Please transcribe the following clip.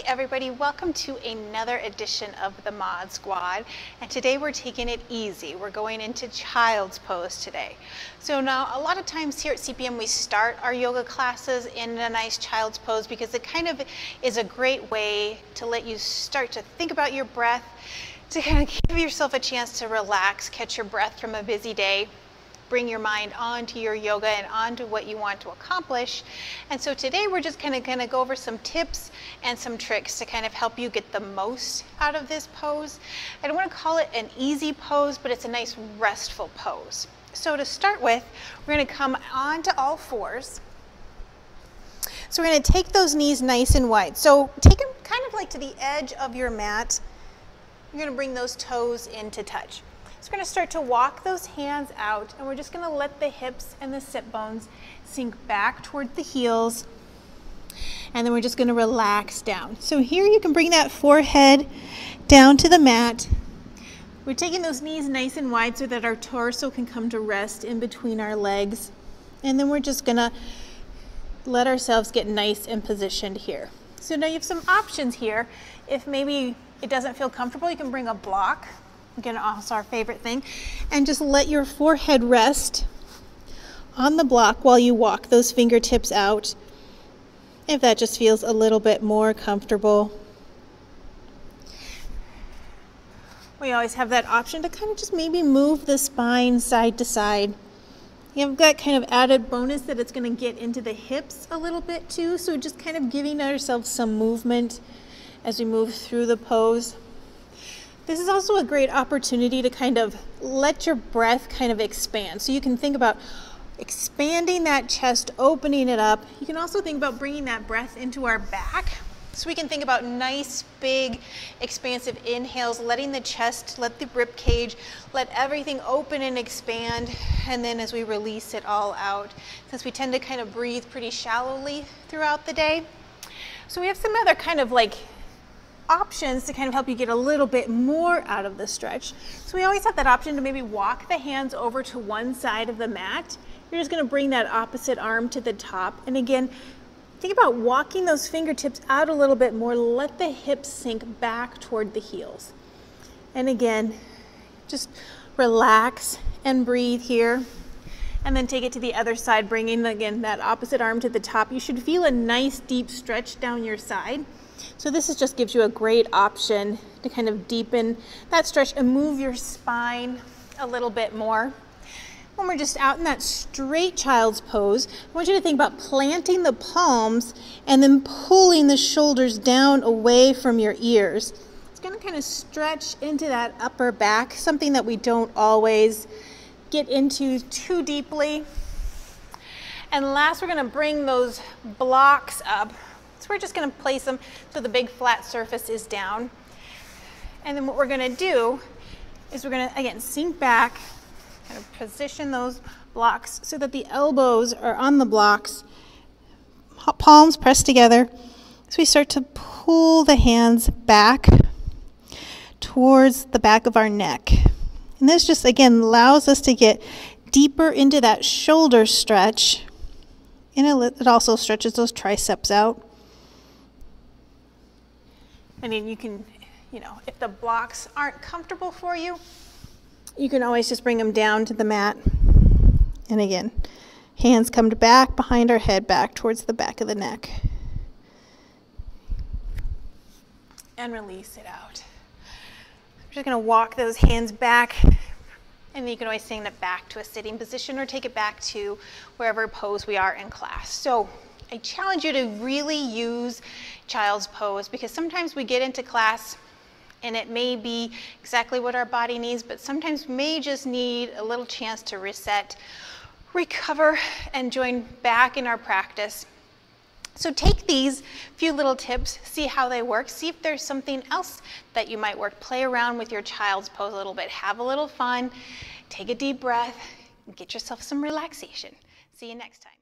everybody, welcome to another edition of the Mod Squad, and today we're taking it easy. We're going into child's pose today. So now a lot of times here at CPM we start our yoga classes in a nice child's pose because it kind of is a great way to let you start to think about your breath, to kind of give yourself a chance to relax, catch your breath from a busy day, bring your mind onto your yoga and onto what you want to accomplish. And so today we're just kind of going to go over some tips and some tricks to kind of help you get the most out of this pose. I don't want to call it an easy pose, but it's a nice restful pose. So to start with, we're going to come onto all fours. So we're going to take those knees nice and wide. So take them kind of like to the edge of your mat. You're going to bring those toes into touch. So we're going to start to walk those hands out, and we're just going to let the hips and the sit bones sink back toward the heels, and then we're just going to relax down. So here you can bring that forehead down to the mat. We're taking those knees nice and wide so that our torso can come to rest in between our legs, and then we're just going to let ourselves get nice and positioned here. So now you have some options here. If maybe it doesn't feel comfortable, you can bring a block. Again, also our favorite thing, and just let your forehead rest on the block while you walk those fingertips out, if that just feels a little bit more comfortable. We always have that option to kind of just maybe move the spine side to side. You've got kind of added bonus that it's going to get into the hips a little bit too, so just kind of giving ourselves some movement as we move through the pose. This is also a great opportunity to kind of let your breath kind of expand. So you can think about expanding that chest, opening it up. You can also think about bringing that breath into our back. So we can think about nice, big, expansive inhales, letting the chest, let the rib cage, let everything open and expand. And then as we release it all out, since we tend to kind of breathe pretty shallowly throughout the day. So we have some other kind of like options to kind of help you get a little bit more out of the stretch. So we always have that option to maybe walk the hands over to one side of the mat. You're just going to bring that opposite arm to the top. And again, think about walking those fingertips out a little bit more. Let the hips sink back toward the heels. And again, just relax and breathe here. And then take it to the other side, bringing again that opposite arm to the top. You should feel a nice deep stretch down your side. So this just gives you a great option to kind of deepen that stretch and move your spine a little bit more. When we're just out in that straight child's pose, I want you to think about planting the palms and then pulling the shoulders down away from your ears. It's going to kind of stretch into that upper back, something that we don't always get into too deeply. And last, we're going to bring those blocks up. So we're just going to place them so the big flat surface is down. And then what we're going to do is we're going to, again, sink back, kind of position those blocks so that the elbows are on the blocks, palms pressed together. So we start to pull the hands back towards the back of our neck. And this just, again, allows us to get deeper into that shoulder stretch. And it also stretches those triceps out. I mean, you can, if the blocks aren't comfortable for you, you can always just bring them down to the mat. And again, hands come back behind our head, back towards the back of the neck. And release it out. We're just going to walk those hands back. And then you can always send it back to a sitting position or take it back to wherever pose we are in class. So I challenge you to really use child's pose because sometimes we get into class and it may be exactly what our body needs, but sometimes we may just need a little chance to reset, recover, and join back in our practice. So take these few little tips, see how they work, see if there's something else that you might work. Play around with your child's pose a little bit, have a little fun, take a deep breath, and get yourself some relaxation. See you next time.